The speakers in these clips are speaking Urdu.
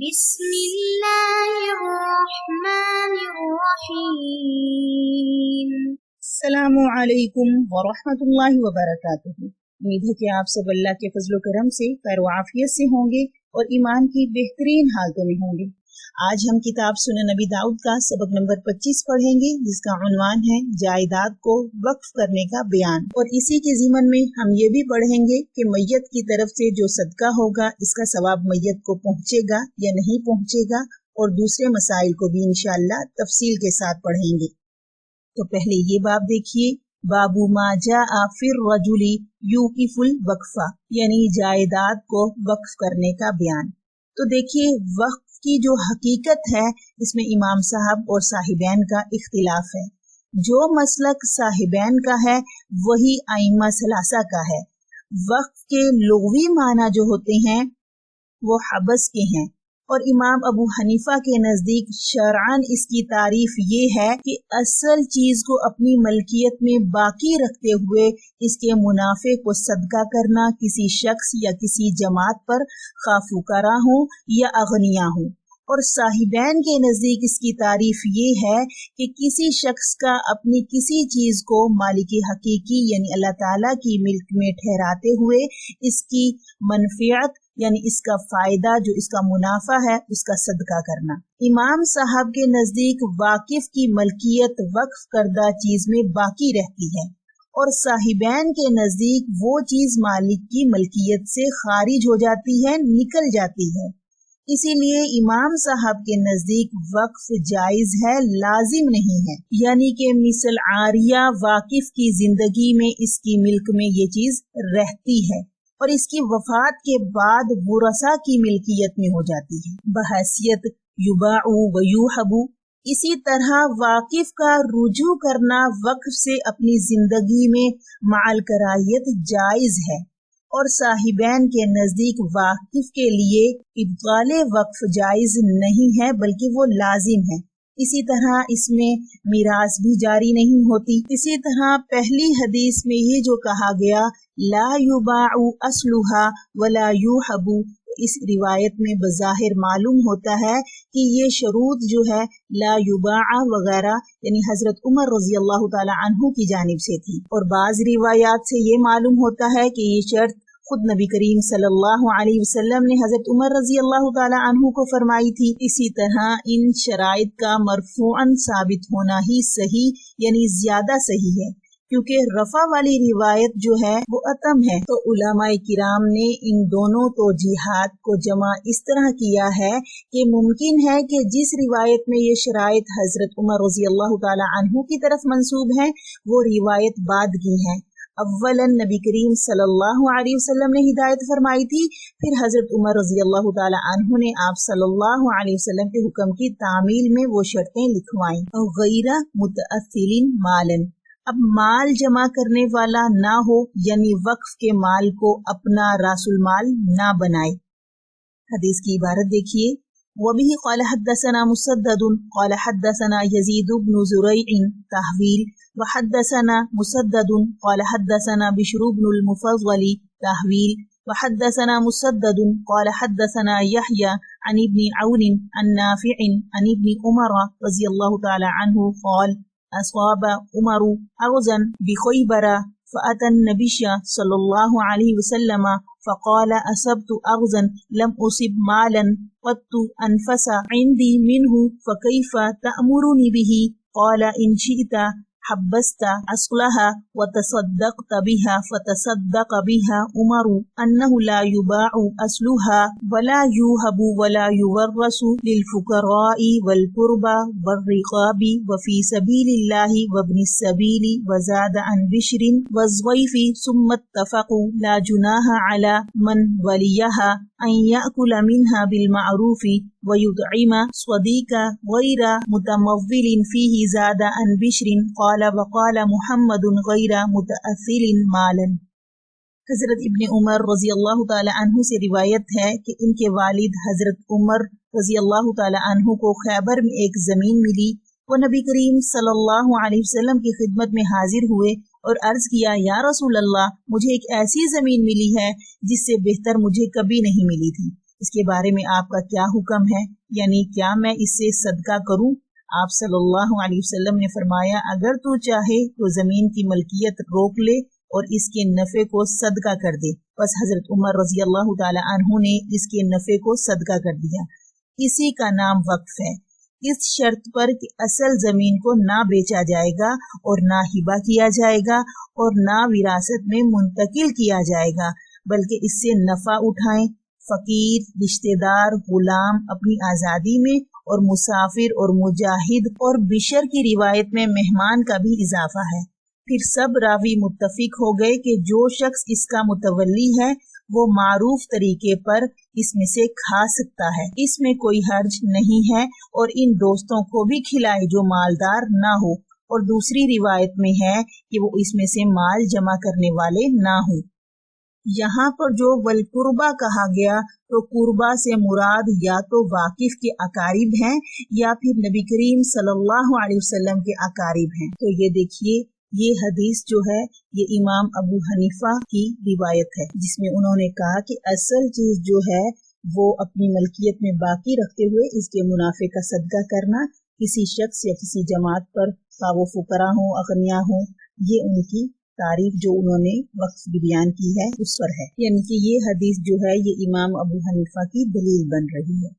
بسم الله الرحمن الرحیم۔ السلام علیکم ورحمۃ اللہ وبرکاتہ۔ امید ہے کہ آپ سب اللہ کے فضل و کرم سے خیر و عافیت سے ہوں گے اور ایمان کی بہترین حالتوں میں ہوں گے۔ آج ہم کتاب سنن نبی داؤد کا سبق نمبر 25 پڑھیں گے، جس کا عنوان ہے جائیداد کو وقف کرنے کا بیان۔ اور اسی کے ضمن میں ہم یہ بھی پڑھیں گے کہ میت کی طرف سے جو صدقہ ہوگا اس کا ثواب میت کو پہنچے گا یا نہیں پہنچے گا، اور دوسرے مسائل کو بھی انشاءاللہ تفصیل کے ساتھ پڑھیں گے۔ تو پہلے یہ باب دیکھیے، باب ما جاء فی الرجل یوقف الوقف، یعنی جائیداد کو وقف کرنے کا بیان۔ تو دیکھیے، وقف کی جو حقیقت ہے اس میں امام صاحب اور صاحبین کا اختلاف ہے۔ جو مسلک صاحبین کا ہے وہی ائمہ ثلاثہ کا ہے۔ وقف کے لغوی معنی جو ہوتے ہیں وہ حبس کے ہیں، اور امام ابو حنیفہ کے نزدیک شرعاً اس کی تعریف یہ ہے کہ اصل چیز کو اپنی ملکیت میں باقی رکھتے ہوئے اس کے منافع کو صدقہ کرنا کسی شخص یا کسی جماعت پر، خواہ فقراء ہوں یا اغنیاء ہوں۔ اور صاحبین کے نزدیک اس کی تعریف یہ ہے کہ کسی شخص کا اپنی کسی چیز کو مالک حقیقی یعنی اللہ تعالیٰ کی ملک میں ٹھہراتے ہوئے اس کی منفعت یعنی اس کا فائدہ جو اس کا منافع ہے اس کا صدقہ کرنا۔ امام صاحب کے نزدیک واقف کی ملکیت وقف کردہ چیز میں باقی رہتی ہے، اور صاحبین کے نزدیک وہ چیز مالک کی ملکیت سے خارج ہو جاتی ہے، نکل جاتی ہے۔ اسی لیے امام صاحب کے نزدیک وقف جائز ہے، لازم نہیں ہے، یعنی کہ مثل عاریہ واقف کی زندگی میں اس کی ملک میں یہ چیز رہتی ہے اور اس کی وفات کے بعد ورثاء کی ملکیت میں ہو جاتی ہے بحیثیت یباع و یوہب۔ اسی طرح واقف کا رجوع کرنا وقف سے اپنی زندگی میں مع الکراہیت جائز ہے، اور صاحبین کے نزدیک واقف کے لیے ابطال وقف جائز نہیں ہے بلکہ وہ لازم ہے۔ اسی طرح اس میں میراث بھی جاری نہیں ہوتی۔ اسی طرح پہلی حدیث میں یہ جو کہا گیا لا یباع اصلها ولا یوہب، اس روایت میں بظاہر معلوم ہوتا ہے کہ یہ شروط جو ہے لا یباع وغیرہ یعنی حضرت عمر رضی اللہ تعالی عنہ کی جانب سے تھی، اور بعض روایات سے یہ معلوم ہوتا ہے کہ یہ شرط خود نبی کریم صلی اللہ علیہ وسلم نے حضرت عمر رضی اللہ تعالی عنہ کو فرمائی تھی۔ اسی طرح ان شرائط کا مرفوعاً ثابت ہونا ہی صحیح یعنی زیادہ صحیح ہے، کیونکہ رفع والی روایت جو ہے وہ اتم ہے۔ تو علماء کرام نے ان دونوں توجیحات کو جمع اس طرح کیا ہے کہ ممکن ہے کہ جس روایت میں یہ شرائط حضرت عمر رضی اللہ تعالی عنہ کی طرف منسوب ہیں وہ روایت بعد کی ہیں۔ اولاً نبی کریم صلی اللہ علیہ وسلم نے ہدایت فرمائی تھی، پھر حضرت عمر رضی اللہ تعالی عنہ نے آپ صلی اللہ علیہ وسلم کے حکم کی تعمیل میں وہ شرطیں لکھوائیں۔ غیر متأثل مالا، اب مال جمع کرنے والا نہ ہو، یعنی وقف کے مال کو اپنا راس المال نہ بنائے۔ حدیث کی عبارت دیکھیے، وبه قال حدثنا مسدد قال حدثنا يزيد بن زريع تحويل، وحدثنا مسدد قال حدثنا بشر بن المفضل تحويل، وحدثنا مسدد قال حدثنا يحيى عن ابن عون عن نافع عن ابن عمر رضي الله تعالى عنه قال أصاب عمر أرضا بخيبر فأتى النبي صلى الله عليه وسلم فقال أصبت أرضا لم أصب مالا قد أنفس عندي منه فكيف تأمرني به؟ قال إن شئت حبست أصلها وتصدقت بها، فتصدق بها عمر أنه لا يباع أصلها ولا يوهب ولا يورث للفقراء والقربى والرقاب وفي سبيل الله وابن السبيل، وزاد عن بشر والضيف، ثم اتفقوا لا جناح على من وليها أن يأكل منها بالمعروف ويطعم صديق غير متمول فيه، زاد عن بشر قال وقال محمد غیر متأثل مالا۔ حضرت ابن عمر رضی اللہ تعالی عنہ سے روایت ہے کہ ان کے والد حضرت عمر رضی اللہ تعالی عنہ کو خیبر میں ایک زمین ملی۔ وہ نبی کریم صلی اللہ علیہ وسلم کی خدمت میں حاضر ہوئے اور عرض کیا، یا رسول اللہ، مجھے ایک ایسی زمین ملی ہے جس سے بہتر مجھے کبھی نہیں ملی تھی۔ اس کے بارے میں آپ کا کیا حکم ہے، یعنی کیا میں اس سے صدقہ کروں؟ آپ صلی اللہ علیہ وسلم نے فرمایا اگر تو چاہے تو زمین کی ملکیت روک لے اور اس کے نفع کو صدقہ کر دے۔ بس حضرت عمر رضی اللہ تعالی عنہ نے اس کے نفع کو صدقہ کر دیا۔ اسی کا نام وقف ہے، اس شرط پر کہ اصل زمین کو نہ بیچا جائے گا اور نہ ہبہ کیا جائے گا اور نہ وراثت میں منتقل کیا جائے گا، بلکہ اس سے نفع اٹھائیں۔ فقیر، رشتہ دار، غلام اپنی آزادی میں، اور مسافر اور مجاہد اور بشر کی روایت میں مہمان کا بھی اضافہ ہے۔ پھر سب راوی متفق ہو گئے کہ جو شخص اس کا متولی ہے وہ معروف طریقے پر اس میں سے کھا سکتا ہے، اس میں کوئی حرج نہیں ہے، اور ان دوستوں کو بھی کھلائے جو مالدار نہ ہو، اور دوسری روایت میں ہے کہ وہ اس میں سے مال جمع کرنے والے نہ ہوں۔ یہاں پر جو والقربہ کہا گیا تو قربہ سے مراد یا تو واقف کے اقارب ہیں یا پھر نبی کریم صلی اللہ علیہ وسلم کے اقارب ہیں۔ تو یہ دیکھیے یہ حدیث جو ہے یہ امام ابو حنیفہ کی روایت ہے، جس میں انہوں نے کہا کہ اصل چیز جو ہے وہ اپنی ملکیت میں باقی رکھتے ہوئے اس کے منافع کا صدقہ کرنا کسی شخص یا کسی جماعت پر، خواہ وہ فقراء ہوں، اغنیاء ہوں، یہ ان کی تعریف جو انہوں نے وقف بیان کی ہے اس پر ہے، یعنی کہ یہ حدیث جو ہے یہ امام ابو حنیفہ کی دلیل بن رہی ہے۔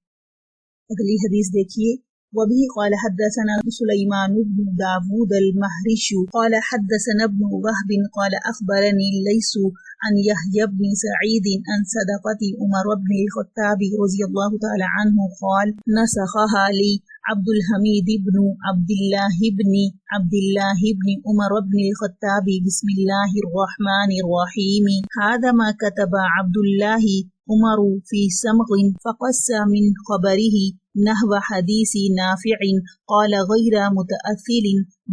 اگلی حدیث دیکھیے، وبه قال حدثنا سليمان بن داود المهرشي قال حدثنا ابن وهب قال أخبرني الليث عن يحيى بن سعيد عن صدقة عمر بن الخطاب رضي الله تعالى عنه قال نسخها لي عبد الحميد بن عبد الله بن عمر بن الخطاب بسم الله الرحمن الرحيم هذا ما كتب عبد الله عمر في سمغ فقص من خبره نحو حديث نافع قال غير متأثل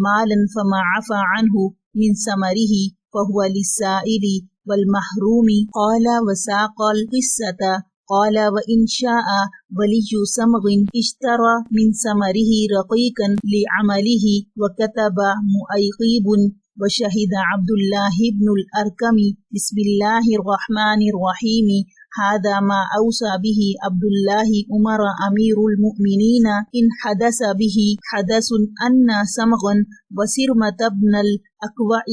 مالا فما عفى عنه من ثمره فهو للسائل والمحروم قال وساق القصة قال وإن شاء ولي سمغ اشترى من ثمره رقيقا لعمله وكتب مؤيقيب وشهد عبد الله بن الأركم بسم الله الرحمن الرحيم هذا ما أوصى به عبد الله عمر أمير المؤمنين إن حدث به حدث أن سمغا وسرمة بن الأكوع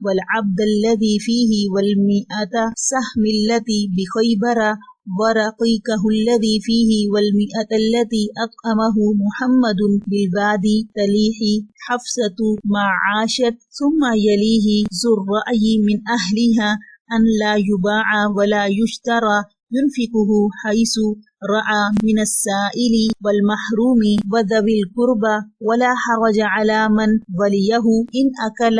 والعبد الذي فيه والمئة سهم التي بخيبر ورقيقه الذي فيه والمئة التي أطعمه محمد بالبادي تليه حفصة ما عاشت ثم يليه ذو الرأي من أهلها أن لا يباع ولا يشترى ينفقه حيث رأى من السائل والمحروم وذوي القربى ولا حرج على من وليه إن أكل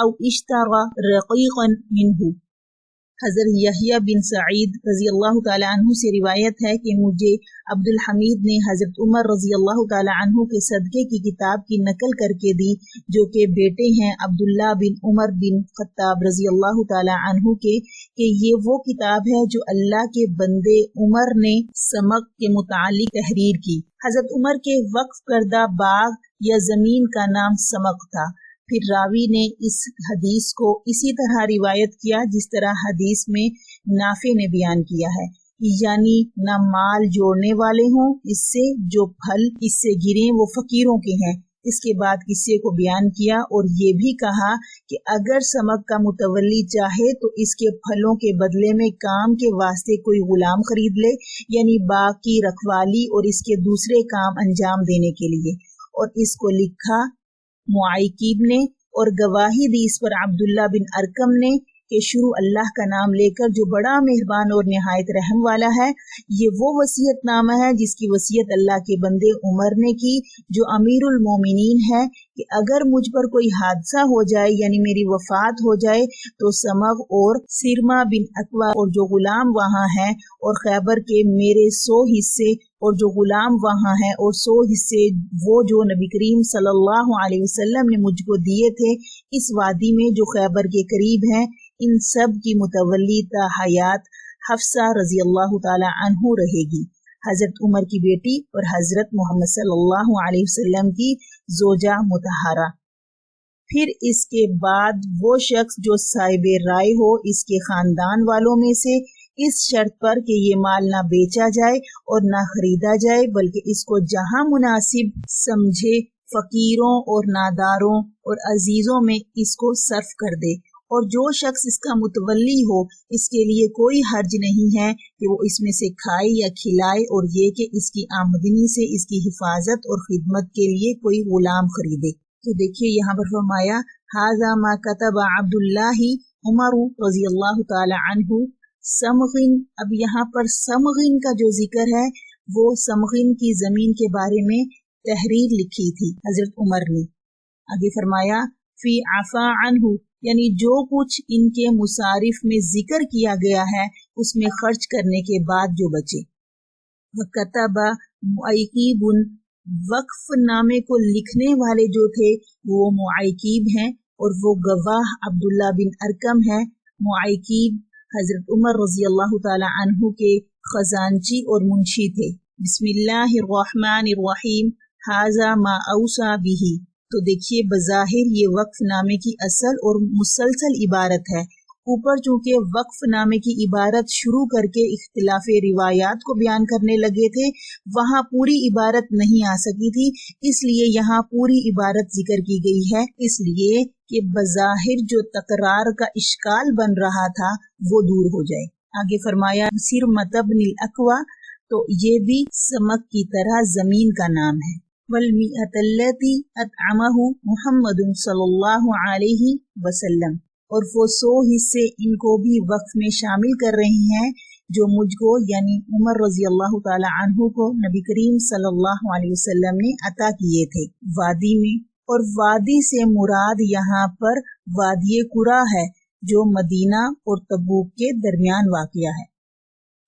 أو اشترى رقيقا منه۔ حضرت یحییٰ بن سعید رضی اللہ تعالی عنہ سے روایت ہے کہ مجھے عبد الحمید نے حضرت عمر رضی اللہ تعالی عنہ کے صدقے کی کتاب کی نقل کر کے دی، جو کہ بیٹے ہیں عبداللہ بن عمر بن خطاب رضی اللہ تعالی عنہ کے، کہ یہ وہ کتاب ہے جو اللہ کے بندے عمر نے سمغ کے متعلق تحریر کی۔ حضرت عمر کے وقف کردہ باغ یا زمین کا نام سمغ تھا۔ پھر راوی نے اس حدیث کو اسی طرح روایت کیا جس طرح حدیث میں نافع نے بیان کیا ہے، یعنی نہ مال جوڑنے والے ہوں اس سے، جو پھل اس سے گریں وہ فقیروں کے ہیں۔ اس کے بعد قصے کو بیان کیا اور یہ بھی کہا کہ اگر سمغ کا متولی چاہے تو اس کے پھلوں کے بدلے میں کام کے واسطے کوئی غلام خرید لے، یعنی باغ کی رکھوالی اور اس کے دوسرے کام انجام دینے کے لیے، اور اس کو لکھا معیقیب نے اور گواہی دی اس پر عبداللہ بن ارکم نے کہ شروع اللہ کا نام لے کر جو بڑا مہربان اور نہایت رحم والا ہے۔ یہ وہ وصیت نامہ ہے جس کی وصیت اللہ کے بندے عمر نے کی جو امیر المومنین ہے، کہ اگر مجھ پر کوئی حادثہ ہو جائے یعنی میری وفات ہو جائے تو سمغ اور سرما بن اکوا اور جو غلام وہاں ہیں اور خیبر کے میرے 100 حصے اور جو غلام وہاں ہیں اور 100 حصے وہ جو نبی کریم صلی اللہ علیہ وسلم نے مجھ کو دیے تھے اس وادی میں جو خیبر کے قریب ہیں، ان سب کی متولی تا حیات حفصہ رضی اللہ تعالی عنہ رہے گی، حضرت عمر کی بیٹی اور حضرت محمد صلی اللہ علیہ وسلم کی زوجہ مطہرہ۔ پھر اس کے بعد وہ شخص جو صاحب رائے ہو اس کے خاندان والوں میں سے اس شرط پر کہ یہ مال نہ بیچا جائے اور نہ خریدا جائے، بلکہ اس کو جہاں مناسب سمجھے فقیروں اور ناداروں اور عزیزوں میں اس کو صرف کر دے، اور جو شخص اس کا متولی ہو اس کے لیے کوئی حرج نہیں ہے کہ وہ اس میں سے کھائے یا کھلائے، اور یہ کہ اس کی آمدنی سے اس کی حفاظت اور خدمت کے لیے کوئی غلام خریدے۔ تو دیکھیے یہاں پر فرمایا ھذا ما کتب عبد اللہ عمر رضی اللہ تعالی عنہ سمغن۔ اب یہاں پر سمغن کا جو ذکر ہے وہ سمغن کی زمین کے بارے میں تحریر لکھی تھی حضرت عمر نے۔ آگے فرمایا فی عفا عنہ، یعنی جو کچھ ان کے مصارف میں ذکر کیا گیا ہے اس میں خرچ کرنے کے بعد جو بچے۔ وَكَتَبَ مُعَيْقِيبٌ، وقف نامے کو لکھنے والے جو تھے وہ معیقیب ہیں، اور وہ گواہ عبداللہ بن ارکم ہے۔ معیقیب حضرت عمر رضی اللہ تعالی عنہ کے خزانچی اور منشی تھے۔ بسم اللہ الرحمن الرحیم ھذا ما اوصی بہ۔ تو دیکھیے بظاہر یہ وقف نامے کی اصل اور مسلسل عبارت ہے، اوپر چونکہ وقف نامے کی عبارت شروع کر کے اختلاف روایات کو بیان کرنے لگے تھے، وہاں پوری عبارت نہیں آ سکی تھی، اس لیے یہاں پوری عبارت ذکر کی گئی ہے، اس لیے کہ بظاہر جو تکرار کا اشکال بن رہا تھا وہ دور ہو جائے۔ آگے فرمایا سرمۃ بن الاکوع، تو یہ بھی سمک کی طرح زمین کا نام ہے۔ والمئۃ التی اطعمہ محمد صلی اللہ علیہ وسلم، اور وہ 100 حصے ان کو بھی وقف میں شامل کر رہے ہیں جو مجھ کو یعنی عمر رضی اللہ تعالی عنہ کو نبی کریم صلی اللہ علیہ وسلم نے عطا کیے تھے وادی میں۔ اور وادی سے مراد یہاں پر وادی قرا ہے جو مدینہ اور تبوک کے درمیان واقع ہے۔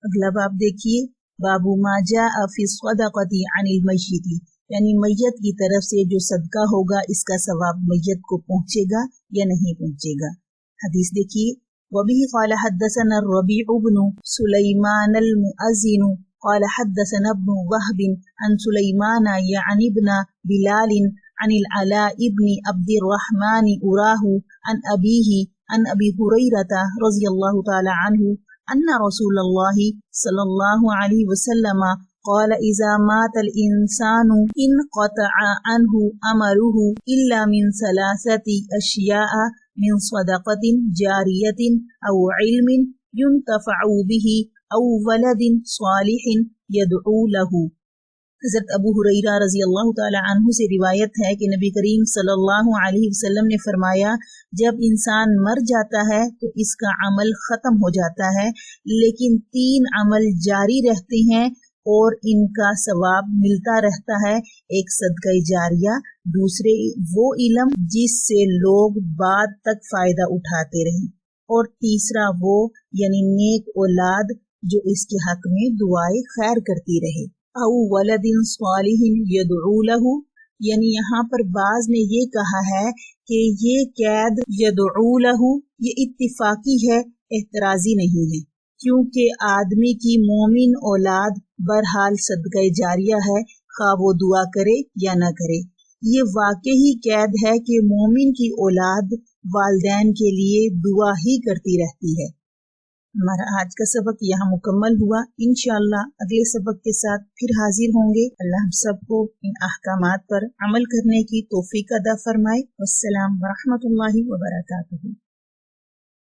اگلا باب دیکھیے، باب ما جاء فی الصدقۃ عن المیت، یعنی میت کی طرف سے جو صدقہ ہوگا اس کا ثواب میت کو پہنچے گا یا نہیں پہنچے گا۔ حدیث دیکھیے، وبه قال حدثنا الربيع بن سليمان المؤذن قال حدثنا ابن وهب عن سليمان يعني ابن بلال عن العلاء بن عبد الرحمن أراه عن أبيه عن أبي هريرة رضي الله تعالى عنه أن رسول الله صلى الله عليه وسلم قال إذا مات الإنسان انقطع عنه عمله إلا من 3 أشياء، من صدقة جارية أو علم ينتفع به أو ولد صالح يدعو له۔ حضرت ابو ہریرہ رضی اللہ تعالی عنہ سے روایت ہے کہ نبی کریم صلی اللہ علیہ وسلم نے فرمایا جب انسان مر جاتا ہے تو اس کا عمل ختم ہو جاتا ہے، لیکن 3 عمل جاری رہتے ہیں اور ان کا ثواب ملتا رہتا ہے۔ ایک صدقہ جاریہ، دوسرے وہ علم جس سے لوگ بعد تک فائدہ اٹھاتے رہیں، اور تیسرا وہ یعنی نیک اولاد جو اس کے حق میں دعائے خیر کرتی رہے۔ او ولد صالح یدعو لہ، یعنی یہاں پر بعض نے یہ کہا ہے کہ یہ قید یدعو لہ یہ اتفاقی ہے، اعتراضی نہیں ہے، کیونکہ آدمی کی مومن اولاد برحال صدقہ جاریہ ہے، خواہ وہ دعا کرے یا نہ کرے۔ یہ واقعی قید ہے کہ مومن کی اولاد والدین کے لیے دعا ہی کرتی رہتی ہے۔ ہمارا آج کا سبق یہاں مکمل ہوا، انشاءاللہ اگلے سبق کے ساتھ پھر حاضر ہوں گے۔ اللہ ہم سب کو ان احکامات پر عمل کرنے کی توفیق عطا فرمائے۔ والسلام ورحمۃ اللہ وبرکاتہ۔